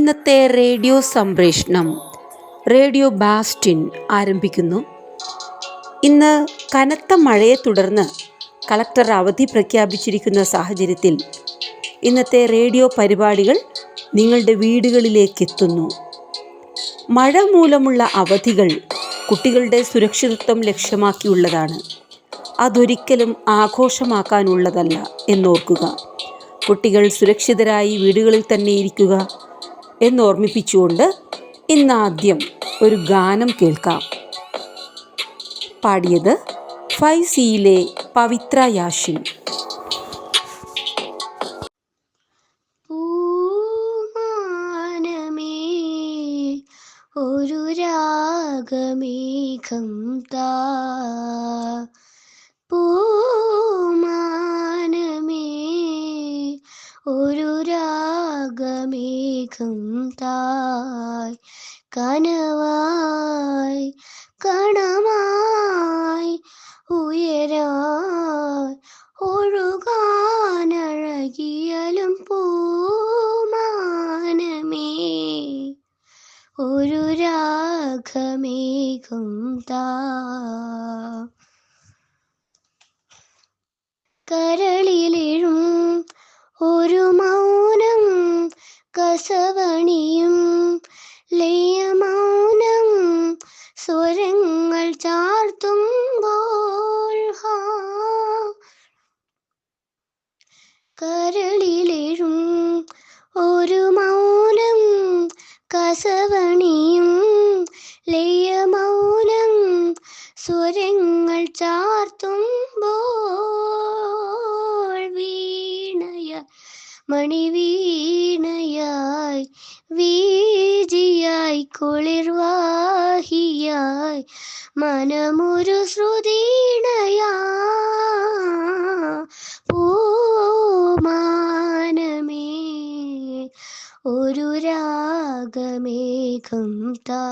ഇന്നത്തെ റേഡിയോ സംപ്രേഷണം റേഡിയോ ബാസ്റ്റിൻ ആരംഭിക്കുന്നു. ഇന്ന് കനത്ത മഴയെ തുടർന്ന് കളക്ടർ അവധി പ്രഖ്യാപിച്ചിരിക്കുന്ന സാഹചര്യത്തിൽ ഇന്നത്തെ റേഡിയോ പരിപാടികൾ നിങ്ങളുടെ വീടുകളിലേക്ക് എത്തുന്നു. മഴ മൂലമുള്ള അവധികൾ കുട്ടികളുടെ സുരക്ഷിതത്വം ലക്ഷ്യമാക്കിയുള്ളതാണ്. അതൊരിക്കലും ആഘോഷമാക്കാനുള്ളതല്ല എന്നോർക്കുക. കുട്ടികൾ സുരക്ഷിതരായി വീടുകളിൽ തന്നെ ഇരിക്കുക എന്നോർമ്മിപ്പിച്ചുകൊണ്ട് ഇന്നാദ്യം ഒരു ഗാനം കേൾക്കാം. പാടിയത് 5Cയിലെ പവിത്ര യാഷിൻ. ഒരു രാഗമേഘം താ, പൂമാനമേ ഒരു രാഗമേഘം തായ്, കനവായി കണമായി ഉയരായി ഒഴുകാനഴകിയലും പൂമാനമേ ഒരു രാഗമേഘം താ. കരളിലെഴും ഒരു മൗനം കസവണിയും ലയമൗനം സ്വരങ്ങൾ ചാർത്തുമ്പോൾ, കരളിലെഴും ഒരു മൗനം കസവണിയും ലയമൗനം സ്വരങ്ങൾ ചാർത്തുമ്പോൾ, വീണയ മണിവീണയായി വീജിയായി കുളിർവാഹിയായി മനമൊരു ശ്രുതിണയാ, പൂമാനമേ ഒരു രാഗമേഘം താ.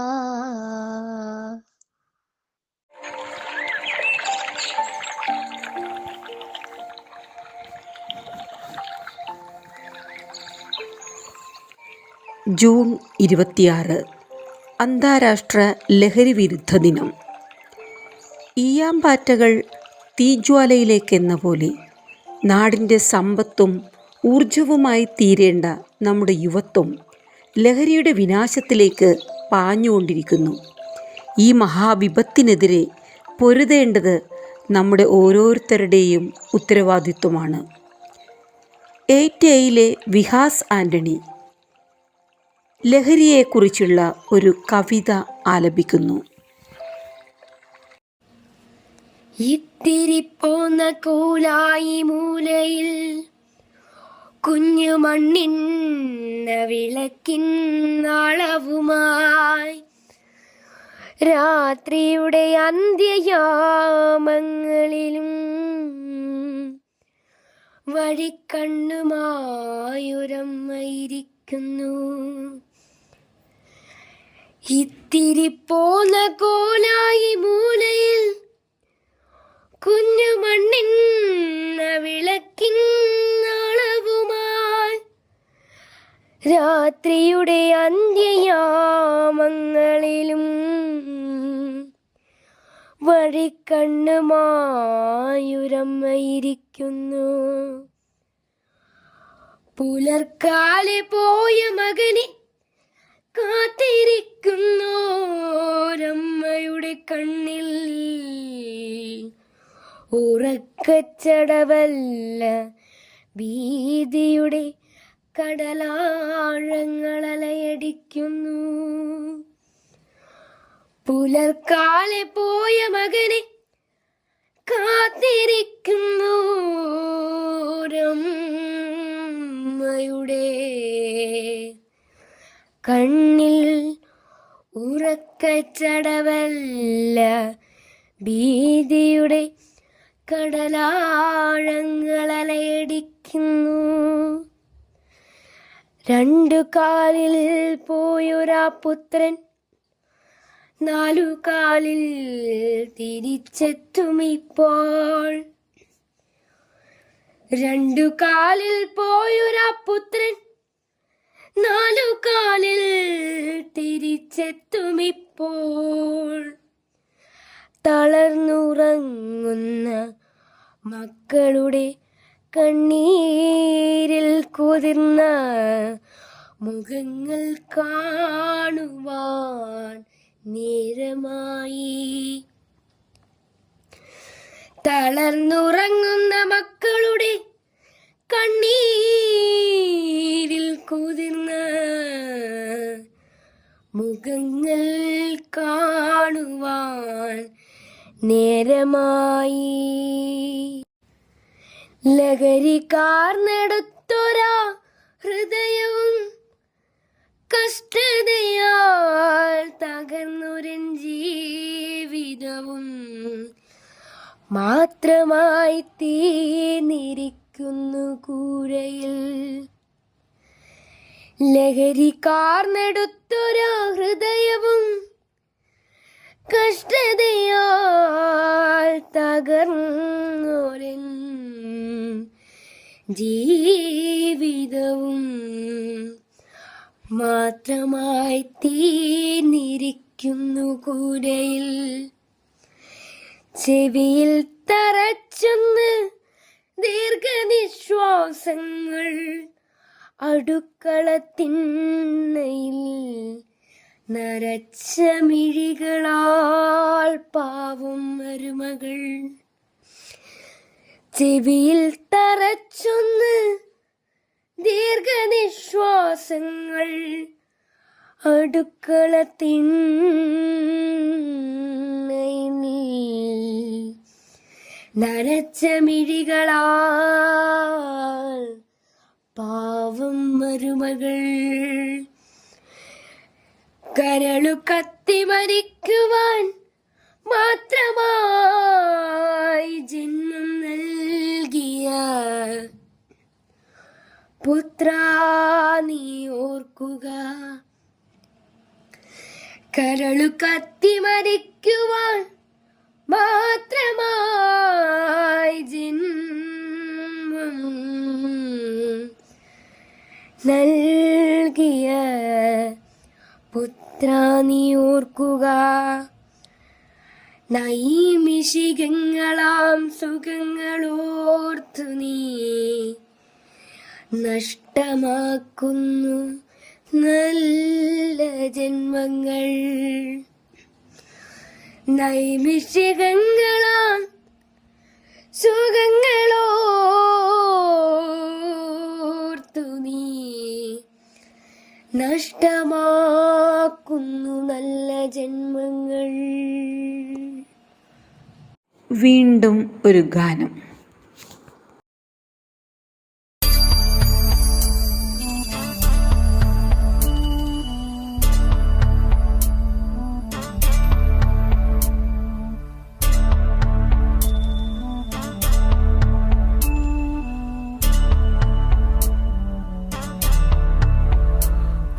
ജൂൺ 26 അന്താരാഷ്ട്ര ലഹരി വിരുദ്ധ ദിനം. ഈയാമ്പാറ്റകൾ തീജ്വാലയിലേക്കെന്ന പോലെ നാടിൻ്റെ സമ്പത്തും ഊർജവുമായി തീരേണ്ട നമ്മുടെ യുവത്വം ലഹരിയുടെ വിനാശത്തിലേക്ക് പാഞ്ഞുകൊണ്ടിരിക്കുന്നു. ഈ മഹാവിപത്തിനെതിരെ പൊരുതേണ്ടത് നമ്മുടെ ഓരോരുത്തരുടെയും ഉത്തരവാദിത്വമാണ്. എയ്റ്റയിലെ വിഹാസ് ആൻ്റണി ലഹരിയെക്കുറിച്ചുള്ള ഒരു കവിത ആലപിക്കുന്നു. ഇത്തിരി പോന്ന കോലായി മൂലയിൽ കുഞ്ഞു മണ്ണിൻ വിളക്കിൻ അളവുമായി രാത്രിയുടെ അന്ത്യയാമങ്ങളിലും വഴിക്കണ്ണുമായൊരമ്മയിരിക്കുന്നു. ഇത്തിരി പോന്ന കോലായി മൂലയിൽ കുഞ്ഞു മണ്ണിൻ വിളക്കിൻ അളവുമായി രാത്രിയുടെ അന്ത്യയാമങ്ങളിലും വഴിക്കണ്ണുമായൊരമ്മയിരിക്കുന്നു. പുലർക്കാലെ പോയ മകനെ കാത്തിരിക്കുന്നോരമ്മയുടെ കണ്ണിൽ ഉറക്കച്ചടവല്ല ഭീതിയുടെ കടലാഴങ്ങളലയടിക്കുന്നു. പുലർക്കാലെ പോയ മകനെ കാത്തിരിക്കുന്നോരമ്മയുടെ കണ്ണിൽ ഉറക്കച്ചടവല്ല ഭീതിയുടെ കടലാഴങ്ങളലയടിക്കുന്നു. രണ്ടു കാലിൽ പോയൊരാ പുത്രൻ നാലു കാലിൽ തിരിച്ചെത്തുമിപ്പോൾ. രണ്ടു കാലിൽ പോയൊരാ പുത്രൻ നാലു കാലിൽ തിരിച്ചെത്തുമിപ്പോൾ. തളർന്നുറങ്ങുന്ന മക്കളുടെ കണ്ണീരിൽ കുതിർന്ന മുഖങ്ങൾ കാണുവാൻ നേരമായി. തളർന്നുറങ്ങുന്ന മക്കളുടെ കണ്ണീരിൽ കുതിർന്ന മുഖങ്ങൾ കാണുവാൻ നേരമായി. ലഹരി കാർന്നെടുത്തൊരാ ഹൃദയവും കഷ്ടതയാൽ തകർന്നൊരൻ ജീവിതവും മാത്രമായി തീർന്നിരിക്കുന്നു കൂരയിൽ. ലഹരി കാർന്നെടുത്തൊരാ ഹൃദയവും കഷ്ടതയാൽ തകർന്നൊരൻ ജീവിതവും മാത്രമായി തീർന്നിരിക്കുന്നു കൂരയിൽ. ചെവിയിൽ തറച്ചൊന്ന് ദീർഘനിശ്വാസങ്ങൾ, അടുക്കളത്തിണ്ണയിൽ നരച്ച മിഴികളാൽ പാവം മരുമകൾ. ചെവിയിൽ തറച്ചൊന്ന് ദീർഘനിശ്വാസങ്ങൾ, അടുക്കളത്തിണ്ണയിൽ നരച്ച മിഴികളാൽ പാവം മരുമകൾ. കരളു കത്തി മരിക്കുവാൻ മാത്രമായി ജന്മം നൽകിയ പുത്രാ നീ ഓർക്കുക. കരളു കത്തി മരിക്കുവാൻ മാത്രമായി ജന്മം നൽകിയ പുത്രാ നീ ഓർക്കുക. നൈമിഷികങ്ങളാം സുഖങ്ങളോർത്തു നീ നഷ്ടമാക്കുന്നു നല്ല ജന്മങ്ങൾ. നൈമിഷികങ്ങളാം സുഖങ്ങളോർത്തു നീ നഷ്ടമാക്കുന്നു നല്ല ജന്മങ്ങൾ. വീണ്ടും ഒരു ഗാനം.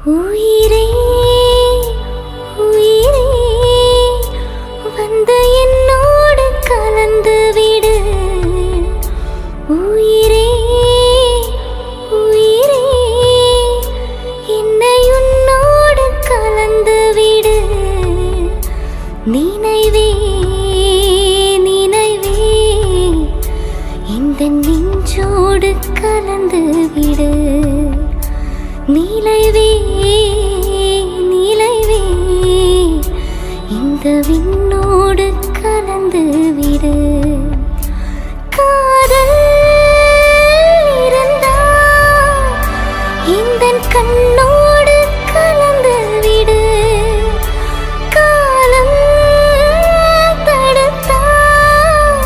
உயிரே உயிரே வந்து என்னோடு கலந்து விடு. உயிரே உயிரே என்னை உன்னோடு கலந்து விடு. நினைவே நினைவே இந்த நெஞ்சோடு கலந்து விடு. நிலைவே நிலைவே இந்த விண்ணோடு கலந்து விடு. காதல் இருந்தால் இந்த கண்ணோடு கலந்து விடு. காலம் தடுத்தால்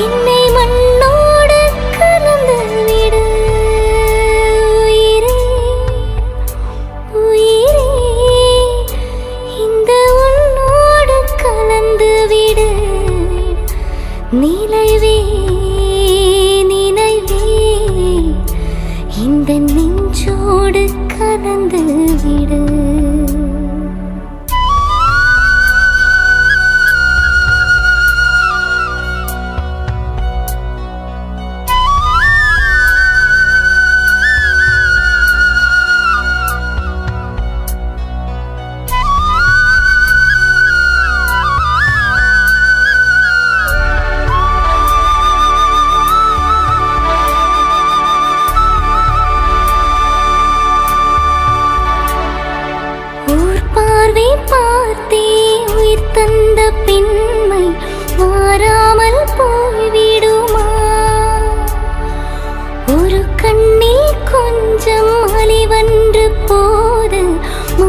என்னை மண்ணோடு கலந்து விடு.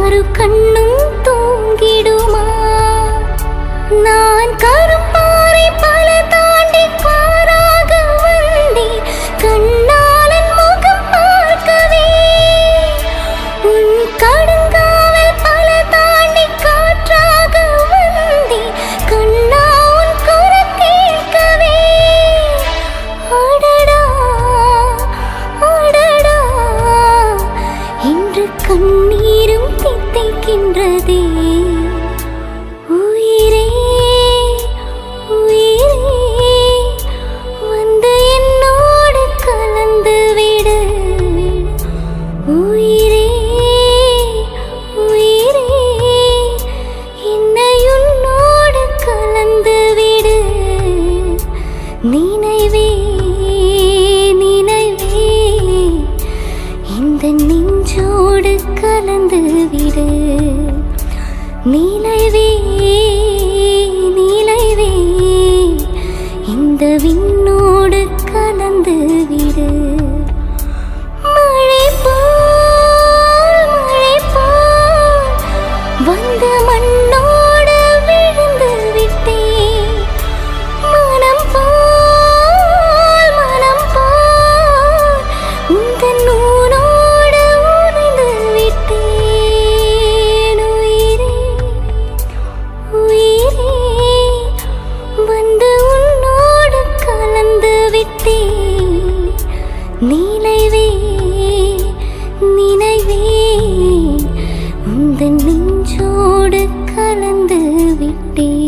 ஆறு கண்ணும் தூங்கிடுமா? நான் கரும்பாறை பல தாண்டி பாராக வந்தேன் கண்ணாளன் முகம் பார்க்கவே. உன் கடுங்காவல் பல தாண்டி காற்றாக வந்தேன் கண்ணா உன் குரல் கேட்கவே. அடடா அடடா இன்று கண்ணீரும் தித்திக்கின்றதே. உயிரே உயிரே வந்து என்னோடு கலந்து விடு. உயிரே உயிரே என்னை உன்னோடு கலந்து விடு. நினைவே நினைவே இந்த நெஞ்சோடு கலந்து விடு. நினைவே நினைவே இந்த விண்ணோடு கலந்து விடு. மழை போல் வந்து மண்ணோடு விழுந்து விட்டேன். மனம் போல் உந்தன் நூலோடு உறைந்து விட்டேன். உயிரே உயிரே வந்து உன்னோடு கலந்து விட்டேன். நினைவே நினைவே உந்தன் நெஞ்சோடு கலந்து விட்டேன்.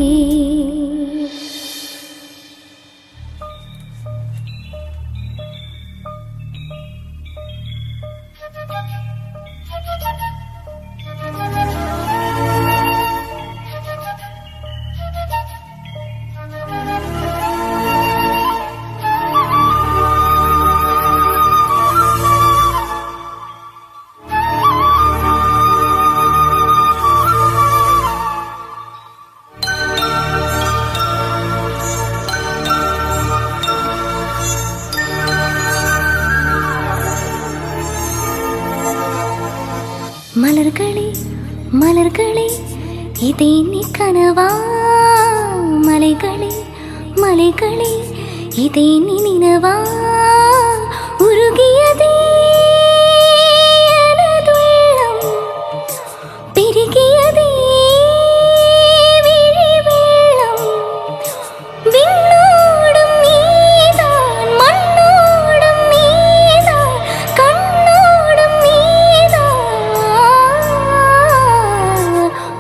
மலர்களே மலர்களே இதே நீ கனவா? மலைகளே மலைகளே இதே நீ நினவா? உருகியதே எனதுள்ளம், பெருகியதே விழி வெள்ளம். விண்ணோடும் நீதான் மண்ணோடும் நீதான் கண்ணோடும் நீதான்.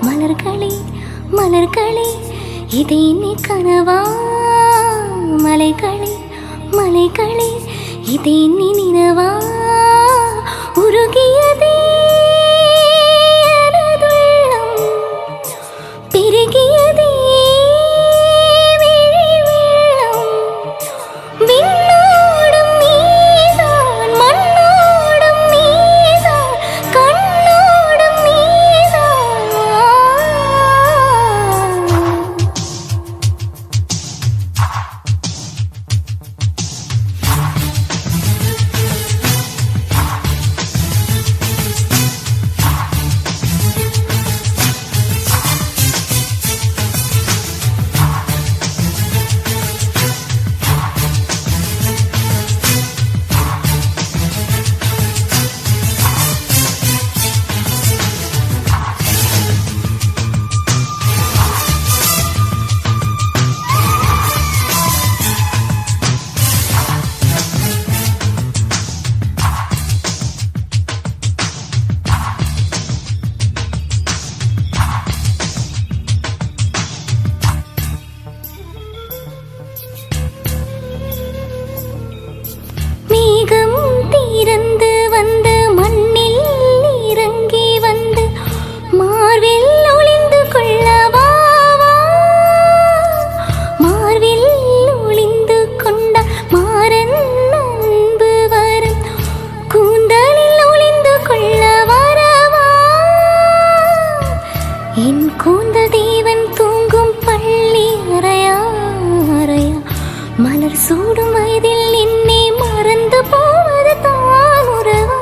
மலர்களே மலர்களே இதே நீ கனவா? மலைகளே மலைகளே இதே நீ நினவா? உருகியதே எனதுள்ளம், பெருகியதே விழி வெள்ளம். விண்ணோடும் நீதான் மண்ணோடும் நீதான் கண்ணோடும் நீதான். திறந்து வந்து மண்ணில் இறங்கி வந்து மார்பில் ஒளிந்து கொள்ளவா? மார்பில் ஒளிந்து கொண்ட மாறன் அன்பு வரும் கூந்தலில் ஒளிந்து கொள்ள வரவா? என் கூந்தல் தேவன் தூங்கும் பள்ளி அறையா அறையா? மலர் சூடும் வயதில் என்னை மறந்து போவது தான் உறவா?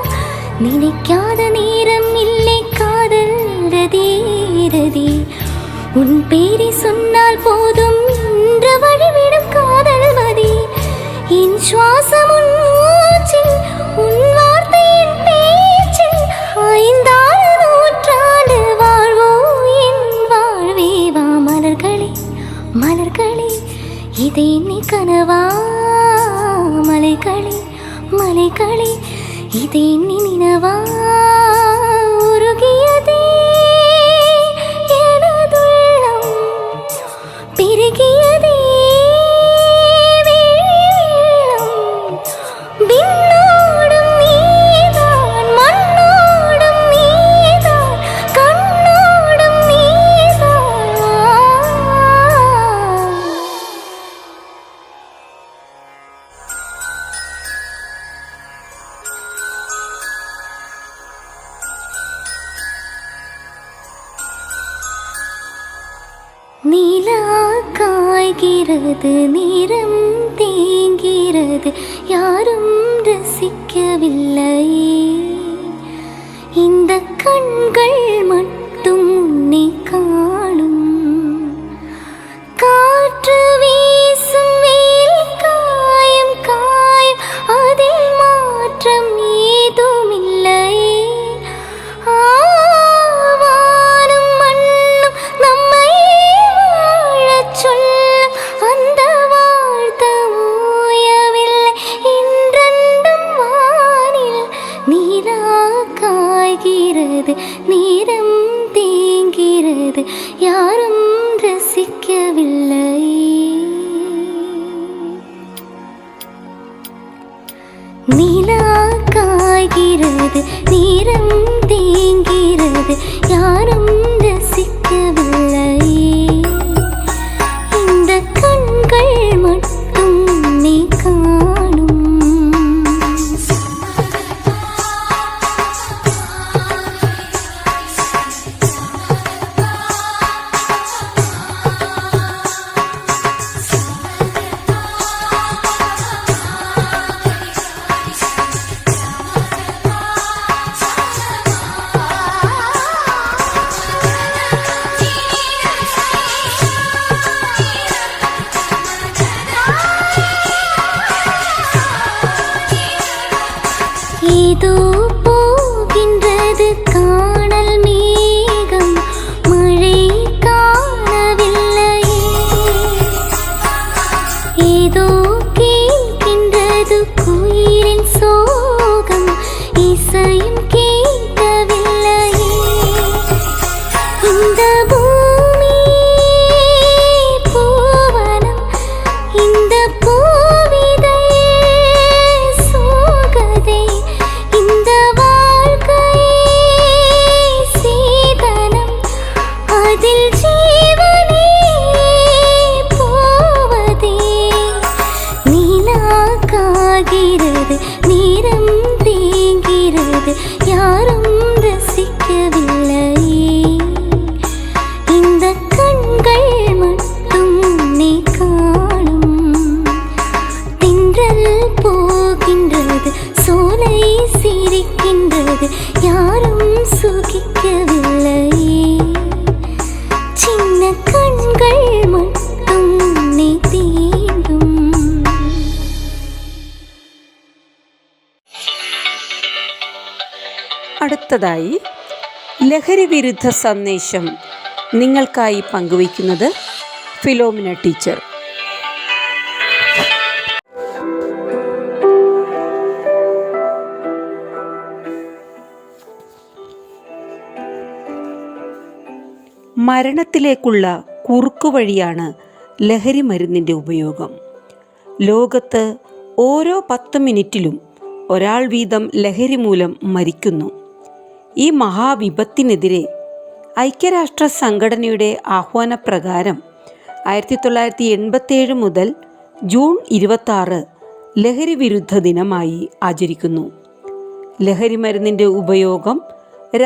நினைக்காத நேரம் இல்லை காதல் என் சுவாசம் உன் மூச்சில், உன் வார்த்தையின் பேச்சில். 5 நூற்றாண்டு வாழ்வோம் என் வாழ்வே வா. மலர்களே மலர்களே இதே நீ கனவா? மலைகளே மலைகளே இதே நீ நினவா? உருகியதே எனதுள்ளம், பெருகியதே வெள்ளம். விண்ணோடும் நீதான், மண்ணோடும் நீதான், கண்ணோடும் நீதான். நீலா காய்கிறது, நீரம் தேங்கிறது, யாரும் ரசிக்கவில்லையே. இந்த கண்கள் மட்டும் உன்னை காணும். காற்று வீசும் வெயில் காயம் காயம், அதில் மாற்றம் ஏதுமில்லையே. வானும் மண்ணும் நம்மை வாழச் சொல்லும், அந்த வாழ்த்து ஓயவில்லை இன்றென்றும் வானில். நீரா காய்கிறது, நீரம் தேங்கிறது, யாரும் ரசிக்கவில்லை. நீலா காய்கிறது, நீரம் தேங்கிறது, யாரும் ரசிக்கவில்லை. இந்த கண்கள் மட்டும் நீ காணும். ஏதோ போகின்றது காணல் மேகம், மழை காணவில்லையே. ஏதோ கேட்கின்றது குயிலின் சோகம், இசையும் கேட்கவில்லையே. இந்த பூமி பூவனம், இந்த பூவிதை சோகதை. இந்த வாழ்க்கை சீதனம், அதில் ஜீவனே போவதே. நீலா காய்கிறது, நீரம் தேங்கிறது, யாரும் ரசிக்கவில்லையே. இந்த கண்கள் மட்டும் நீ காணும். தின்றல் போகின்றது, சோலை சிரிக்கின்றது, யாரும் சுகிக்கவில்லையே. சின்ன கண்கள் மட்டும் நீ தீண்டும். അടുത്തതായി ലഹരി വിരുദ്ധ സന്ദേശം നിങ്ങൾക്കായി പങ്കുവയ്ക്കുന്നത് ഫിലോമിന ടീച്ചർ. മരണത്തിലേക്കുള്ള കുറുക്കുവഴിയാണ് ലഹരി മരുന്നിൻ്റെ ഉപയോഗം. ലോകത്ത് ഓരോ 10 മിനിറ്റിലും ഒരാൾ വീതം ലഹരി മൂലം മരിക്കുന്നു. ഈ മഹാവിപത്തിനെതിരെ ഐക്യരാഷ്ട്ര സംഘടനയുടെ ആഹ്വാനപ്രകാരം 1987 മുതൽ ജൂൺ 26 ലഹരി വിരുദ്ധ ദിനമായി ആചരിക്കുന്നു. ലഹരി മരുന്നിൻ്റെ ഉപയോഗം,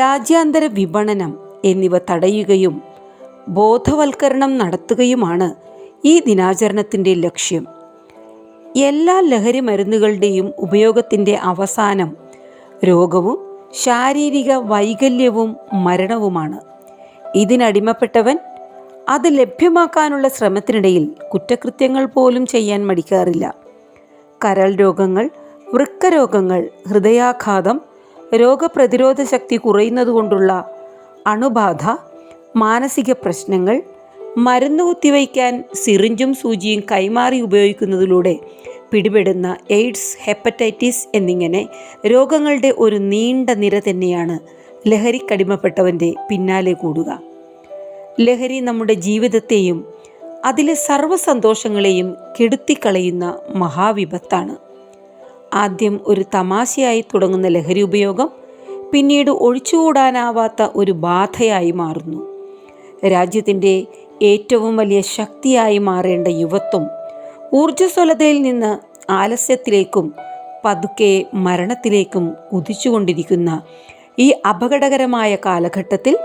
രാജ്യാന്തര വിപണനം എന്നിവ തടയുകയും ബോധവൽക്കരണം നടത്തുകയുമാണ് ഈ ദിനാചരണത്തിൻ്റെ ലക്ഷ്യം. എല്ലാ ലഹരി മരുന്നുകളുടെയും ഉപയോഗത്തിൻ്റെ അവസാനം രോഗവും ശാരീരിക വൈകല്യവും മരണവുമാണ്. ഇതിനടിമപ്പെട്ടവൻ അത് ലഭ്യമാക്കാനുള്ള ശ്രമത്തിനിടയിൽ കുറ്റകൃത്യങ്ങൾ പോലും ചെയ്യാൻ മടിക്കാറില്ല. കരൾ രോഗങ്ങൾ, വൃക്ക രോഗങ്ങൾ, ഹൃദയാഘാതം, രോഗപ്രതിരോധ ശക്തി കുറയുന്നതുകൊണ്ടുള്ള അണുബാധ, മാനസിക പ്രശ്നങ്ങൾ, മരുന്ന് കുത്തിവയ്ക്കാൻ സിറിഞ്ചും സൂചിയും കൈമാറി ഉപയോഗിക്കുന്നതിലൂടെ പിടിപെടുന്ന എയ്ഡ്സ്, ഹെപ്പറ്റൈറ്റിസ് എന്നിങ്ങനെ രോഗങ്ങളുടെ ഒരു നീണ്ട നിര തന്നെയാണ് ലഹരിക്കടിമപ്പെട്ടവൻ്റെ പിന്നാലെ കൂടുക. ലഹരി നമ്മുടെ ജീവിതത്തെയും അതിലെ സർവ്വസന്തോഷങ്ങളെയും കെടുത്തിക്കളയുന്ന മഹാവിപത്താണ്. ആദ്യം ഒരു തമാശയായി തുടങ്ങുന്ന ലഹരി ഉപയോഗം പിന്നീട് ഒഴിച്ചുകൂടാനാവാത്ത ഒരു ബാധയായി മാറുന്നു. രാജ്യത്തിൻ്റെ ഏറ്റവും വലിയ ശക്തിയായി മാറേണ്ട യുവത്വം ഊർജ്ജസ്വലതയിൽ നിന്ന് ആലസ്യത്തിലേക്കും പതുക്കെ മരണത്തിലേക്കും കുതിച്ചുകൊണ്ടിരിക്കുന്ന ഈ അപകടകരമായ കാലഘട്ടത്തിൽ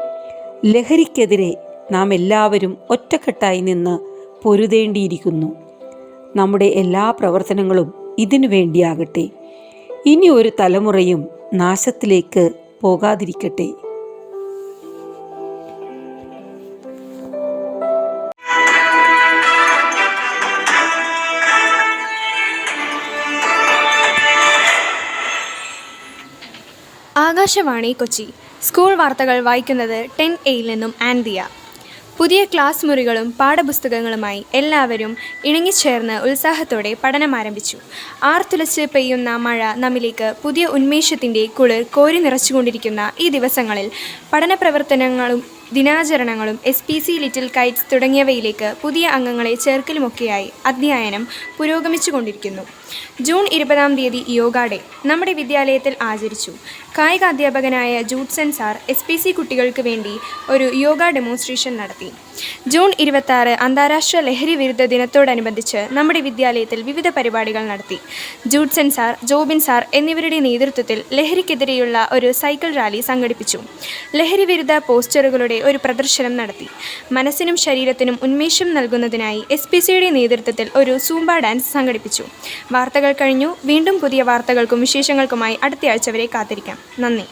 ലഹരിക്കെതിരെ നാം എല്ലാവരും ഒറ്റക്കെട്ടായി നിന്ന് പൊരുതേണ്ടിയിരിക്കുന്നു. നമ്മുടെ എല്ലാ പ്രവർത്തനങ്ങളും ഇതിനു വേണ്ടിയാകട്ടെ. ഇനി ഒരു തലമുറയും നാശത്തിലേക്ക് പോകാതിരിക്കട്ടെ. ആകാശവാണി കൊച്ചി. സ്കൂൾ വാർത്തകൾ വായിക്കുന്നത് 10A നിന്നും ആൻഡിയ. പുതിയ ക്ലാസ് മുറികളും പാഠപുസ്തകങ്ങളുമായി എല്ലാവരും ഇണങ്ങിച്ചേർന്ന് ഉത്സാഹത്തോടെ പഠനം ആരംഭിച്ചു. ആർത്തുലച്ച് പെയ്യുന്ന മഴ നമ്മിലേക്ക് പുതിയ ഉന്മേഷത്തിൻ്റെ കുളിർ കോരി നിറച്ചുകൊണ്ടിരിക്കുന്ന ഈ ദിവസങ്ങളിൽ പഠന പ്രവർത്തനങ്ങളും ദിനാചരണങ്ങളും SPC ലിറ്റിൽ കൈറ്റ്സ് തുടങ്ങിയവയിലേക്ക് പുതിയ അംഗങ്ങളെ ചേർക്കലുമൊക്കെയായി അധ്യയനം പുരോഗമിച്ചുകൊണ്ടിരിക്കുന്നു. ജൂൺ 20 യോഗ ഡേ നമ്മുടെ വിദ്യാലയത്തിൽ ആചരിച്ചു. കായികാധ്യാപകനായ ജൂഡ്സൺ സാർ SPC കുട്ടികൾക്ക് വേണ്ടി ഒരു യോഗ ഡെമോൺസ്ട്രേഷൻ നടത്തി. ജൂൺ 26 അന്താരാഷ്ട്ര ലഹരി വിരുദ്ധ ദിനത്തോടനുബന്ധിച്ച് നമ്മുടെ വിദ്യാലയത്തിൽ വിവിധ പരിപാടികൾ നടത്തി. ജൂഡ്സൺ സാർ, ജോബിൻ സാർ എന്നിവരുടെ നേതൃത്വത്തിൽ ലഹരിക്കെതിരെയുള്ള ഒരു സൈക്കിൾ റാലി സംഘടിപ്പിച്ചു. ലഹരി വിരുദ്ധ പോസ്റ്ററുകളുടെ ഒരു പ്രദർശനം നടത്തി. മനസ്സിനും ശരീരത്തിനും ഉന്മേഷം നൽകുന്നതിനായി SPCയുടെ നേതൃത്വത്തിൽ ഒരു സൂംബ ഡാൻസ് സംഘടിപ്പിച്ചു. വാർത്തകൾ കഴിഞ്ഞു. വീണ്ടും പുതിയ വാർത്തകൾക്കും വിശേഷങ്ങൾക്കുമായി അടുത്തയാഴ്ച വരെ കാത്തിരിക്കാം. നന്ദി.